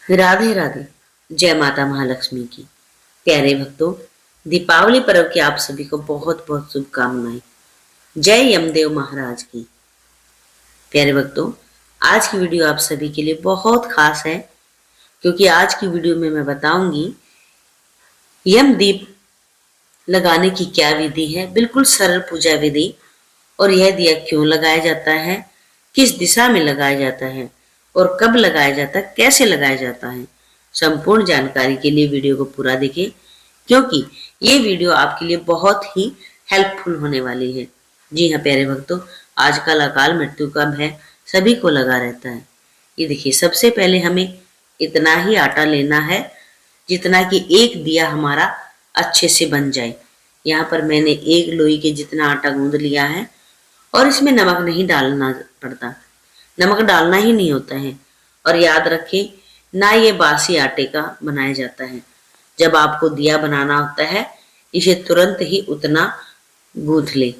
राधे राधे। जय माता महालक्ष्मी की। प्यारे भक्तों, दीपावली पर्व की आप सभी को बहुत बहुत शुभकामनाएं। जय यमदेव महाराज की। प्यारे भक्तों, आज की वीडियो आप सभी के लिए बहुत खास है, क्योंकि आज की वीडियो में मैं बताऊंगी यम दीप लगाने की क्या विधि है। बिल्कुल सरल पूजा विधि। और यह दिया क्यों लगाया जाता है, किस दिशा में लगाया जाता है और कब लगाया जाता है, कैसे लगाया जाता है। संपूर्ण जानकारी के लिए वीडियो को पूरा देखें, क्योंकि ये वीडियो आपके लिए बहुत ही हेल्पफुल होने वाली है। जी हाँ प्यारे भक्तों, आजकल अकाल मृत्यु का भय सभी को लगा रहता है। ये देखिए, सबसे पहले हमें इतना ही आटा लेना है जितना कि एक दिया हमारा अच्छे से बन जाए। यहाँ पर मैंने एक लोई के जितना आटा गूंद लिया है और इसमें नमक नहीं डालना पड़ता, नमक डालना ही नहीं होता है। और याद रखें, ना ये बासी आटे का बनाया जाता है। जब आपको दिया बनाना होता है, इसे तुरंत ही उतना गूंथ ले,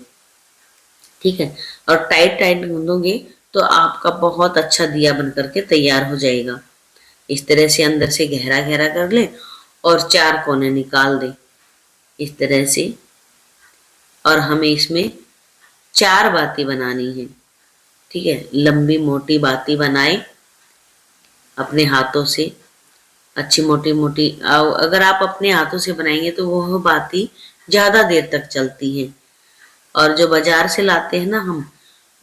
ठीक है। और टाइट टाइट गूंदोगे तो आपका बहुत अच्छा दिया बन करके तैयार हो जाएगा। इस तरह से अंदर से गहरा गहरा कर ले और चार कोने निकाल दे इस तरह से। और हमें इसमें चार बाती बनानी है, ठीक है। लंबी मोटी बाती बनाए अपने हाथों से, अच्छी मोटी मोटी। अगर आप अपने हाथों से बनाएंगे तो वह बाती ज्यादा देर तक चलती है। और जो बाजार से लाते हैं ना हम,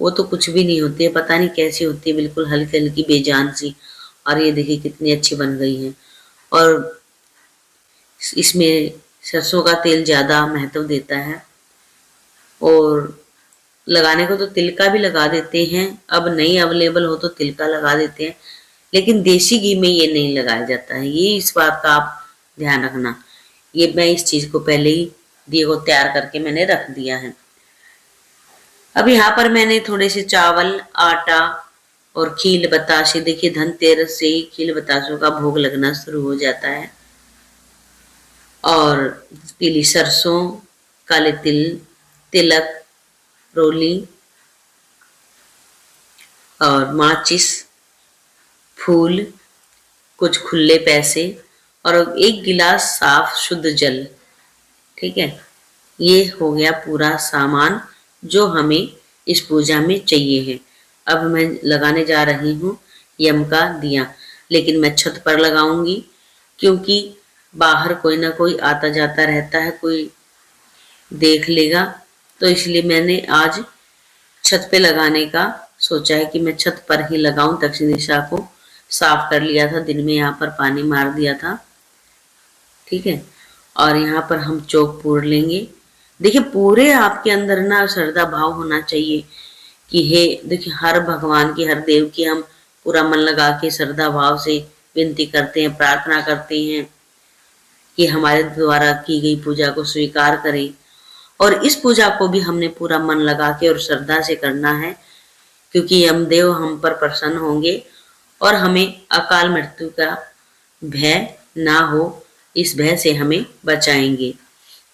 वो तो कुछ भी नहीं होती है, पता नहीं कैसी होती है, बिल्कुल हल्की हल्की बेजान सी। और ये देखिए कितनी अच्छी बन गई है। और इसमें सरसों का तेल ज्यादा महत्व देता है। और लगाने को तो तिल का भी लगा देते हैं, अब नहीं अवेलेबल हो तो तिल का लगा देते हैं, लेकिन देसी घी में ये नहीं लगाया जाता है। ये इस बात का आप ध्यान रखना। ये मैं इस चीज को पहले ही दिए को तैयार करके मैंने रख दिया है। अब यहाँ पर मैंने थोड़े से चावल, आटा और खील बताशे, देखिए धनतेरस से ही खील बताशों का भोग लगना शुरू हो जाता है। और पीली सरसों, काले तिल, तिलक, रोली और माचिस, फूल, कुछ खुले पैसे और एक गिलास साफ शुद्ध जल, ठीक है। ये हो गया पूरा सामान जो हमें इस पूजा में चाहिए है। अब मैं लगाने जा रही हूँ यम का दिया, लेकिन मैं छत पर लगाऊंगी, क्योंकि बाहर कोई ना कोई आता जाता रहता है, कोई देख लेगा। तो इसलिए मैंने आज छत पे लगाने का सोचा है कि मैं छत पर ही लगाऊं। दक्षिण दिशा को साफ कर लिया था, दिन में यहाँ पर पानी मार दिया था, ठीक है। और यहाँ पर हम चौक पूर लेंगे। देखिए, पूरे आपके अंदर ना श्रद्धा भाव होना चाहिए कि हे, देखिए हर भगवान की, हर देव की हम पूरा मन लगा के श्रद्धा भाव से विनती करते हैं, प्रार्थना करते हैं कि हमारे द्वारा की गई पूजा को स्वीकार करें। और इस पूजा को भी हमने पूरा मन लगा के और श्रद्धा से करना है, क्योंकि यमदेव हम पर प्रसन्न होंगे और हमें अकाल मृत्यु का भय ना हो, इस भय से हमें बचाएंगे।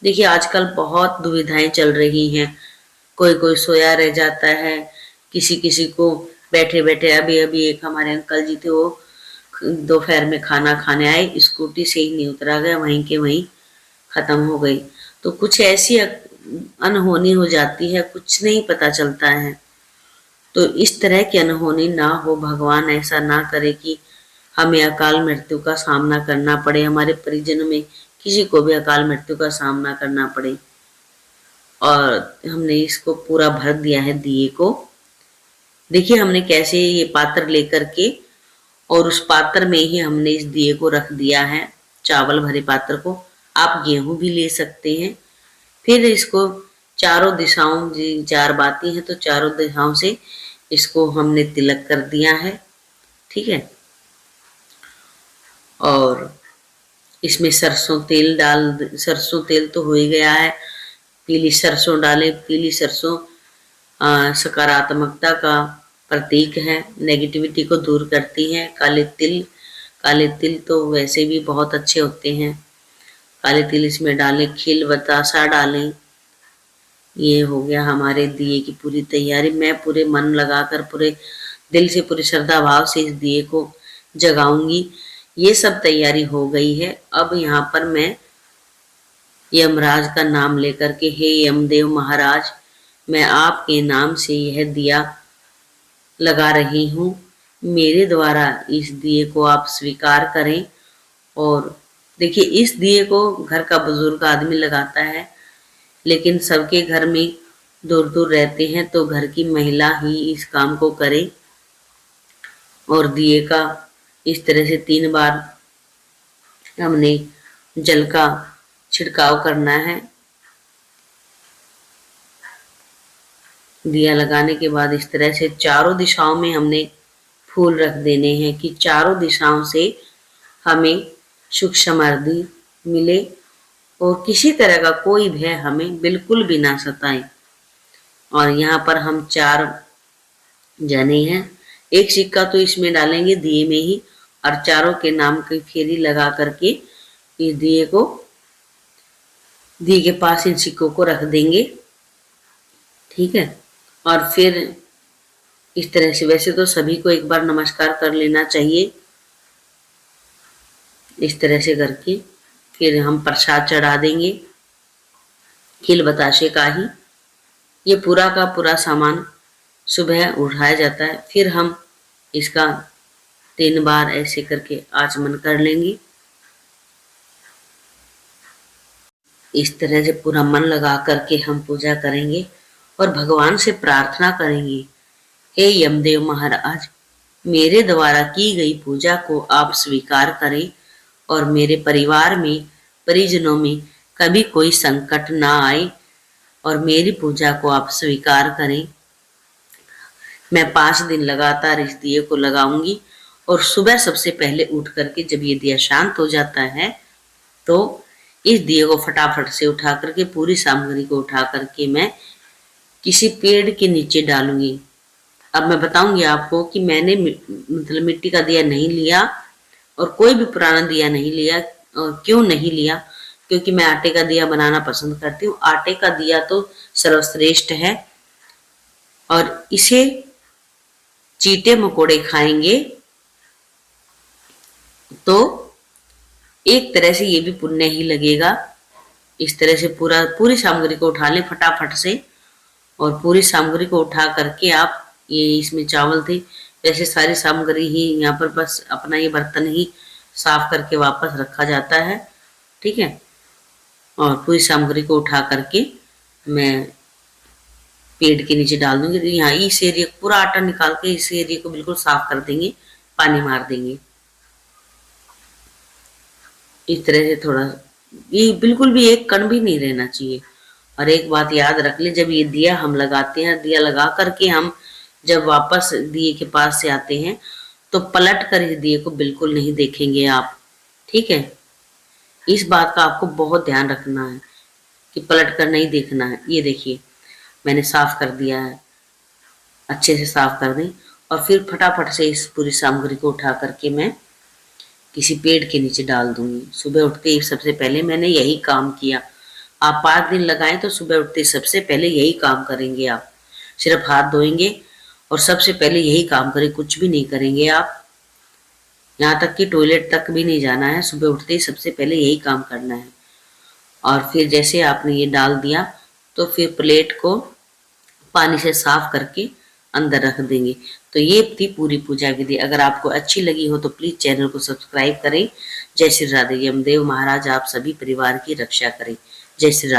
देखिए, आजकल बहुत दुविधाएं चल रही हैं। कोई कोई सोया रह जाता है, किसी किसी को बैठे बैठे, अभी अभी एक हमारे अंकल जी थे, वो दोपहर में खाना खाने आए, स्कूटी से ही नहीं उतरा गया, वहीं के वहीं खत्म हो गई। तो कुछ ऐसी अनहोनी हो जाती है, कुछ नहीं पता चलता है। तो इस तरह की अनहोनी ना हो, भगवान ऐसा ना करे कि हमें अकाल मृत्यु का सामना करना पड़े, हमारे परिजनों में किसी को भी अकाल मृत्यु का सामना करना पड़े। और हमने इसको पूरा भर दिया है दिए को। देखिए हमने कैसे ये पात्र लेकर के, और उस पात्र में ही हमने इस दिए को रख दिया है, चावल भरे पात्र को। आप गेहूं भी ले सकते हैं। फिर इसको चारों दिशाओं, चार बाती हैं तो चारों दिशाओं से इसको हमने तिलक कर दिया है, ठीक है। और इसमें सरसों तेल तो हो ही गया है। पीली सरसों डालें। पीली सरसों सकारात्मकता का प्रतीक है, नेगेटिविटी को दूर करती है। काले तिल तो वैसे भी बहुत अच्छे होते हैं। काले तिल इसमें डालें, खील बतासा डालें। ये हो गया हमारे दिए की पूरी तैयारी। मैं पूरे मन लगाकर, पूरे दिल से, पूरी श्रद्धा भाव से इस दिए को जगाऊंगी। ये सब तैयारी हो गई है। अब यहाँ पर मैं यमराज का नाम लेकर के, हे यमदेव महाराज, मैं आपके नाम से यह दिया लगा रही हूँ। मेरे द्वारा इस दिए को आप स्वीकार करें। और देखिए, इस दिए को घर का बुजुर्ग आदमी लगाता है, लेकिन सबके घर में दूर दूर रहते हैं तो घर की महिला ही इस काम को करे। और दिए का इस तरह से 3 बार हमने जल का छिड़काव करना है। दिया लगाने के बाद इस तरह से चारों दिशाओं में हमने फूल रख देने हैं कि चारों दिशाओं से हमें सुख समृद्धि मिले और किसी तरह का कोई भय हमें बिल्कुल भी ना सताए। और यहाँ पर हम 4 जने हैं, एक सिक्का तो इसमें डालेंगे दिए में ही, और चारों के नाम की फेरी लगा करके इस दिए के पास इन सिक्कों को रख देंगे। ठीक है। और फिर इस तरह से, वैसे तो सभी को एक बार नमस्कार कर लेना चाहिए। इस तरह से करके फिर हम प्रसाद चढ़ा देंगे खिल बताशे का ही। ये पूरा का पूरा सामान सुबह उठाया जाता है। फिर हम इसका 3 बार ऐसे करके आचमन कर लेंगे। इस तरह से पूरा मन लगा करके हम पूजा करेंगे और भगवान से प्रार्थना करेंगे, हे यमदेव महाराज, मेरे द्वारा की गई पूजा को आप स्वीकार करें और मेरे परिवार में, परिजनों में कभी कोई संकट ना आए और मेरी पूजा को आप स्वीकार करें। मैं 5 दिन लगातार इस दिए को लगाऊंगी और सुबह सबसे पहले उठ करके जब ये दिया शांत हो जाता है तो इस दिए को फटाफट से उठा करके, पूरी सामग्री को उठा करके मैं किसी पेड़ के नीचे डालूंगी। अब मैं बताऊंगी आपको कि मैंने मतलब मिट्टी का दिया नहीं लिया और कोई भी पुराना दिया नहीं लिया। और क्यों नहीं लिया? क्योंकि मैं आटे का दिया बनाना पसंद करती हूँ। आटे का दिया तो सर्वश्रेष्ठ है और इसे चींटे मकोड़े खाएंगे तो एक तरह से ये भी पुण्य ही लगेगा। इस तरह से पूरी सामग्री को उठा लें फटाफट से। और पूरी सामग्री को उठा करके आप, ये इसमें चावल थे, जैसे सारी सामग्री ही यहाँ पर बस अपना ये बर्तन ही साफ करके वापस रखा जाता है। ठीक है। और पूरी सामग्री को उठा करके मैं पेड़ के नीचे डाल दूंगी। तो यहाँ इस एरिया पूरा आटा निकाल के इस एरिया को बिल्कुल साफ कर देंगे, पानी मार देंगे। इस तरह से थोड़ा, ये बिल्कुल भी एक कण भी नहीं रहना चाहिए। और एक बात याद रख ले, जब ये दिया हम लगाते हैं, दिया लगा करके हम जब वापस दिए के पास से आते हैं तो पलट कर इस दिए को बिल्कुल नहीं देखेंगे आप। ठीक है। इस बात का आपको बहुत ध्यान रखना है कि पलट कर नहीं देखना है। ये देखिए मैंने साफ कर दिया है, अच्छे से साफ कर दें। और फिर फटाफट से इस पूरी सामग्री को उठा करके मैं किसी पेड़ के नीचे डाल दूंगी। सुबह उठते ही सबसे पहले मैंने यही काम किया। आप 5 दिन लगाएं तो सुबह उठते सबसे पहले यही काम करेंगे आप। सिर्फ हाथ धोएंगे और सबसे पहले यही काम करें, कुछ भी नहीं करेंगे आप। यहाँ तक कि टॉयलेट तक भी नहीं जाना है, सुबह उठते ही सबसे पहले यही काम करना है। और फिर जैसे आपने ये डाल दिया तो फिर प्लेट को पानी से साफ करके अंदर रख देंगे। तो ये थी पूरी पूजा विधि। अगर आपको अच्छी लगी हो तो प्लीज चैनल को सब्सक्राइब करें। जय श्री राधे। यमदेव महाराज आप सभी परिवार की रक्षा करें। जय श्री राधे।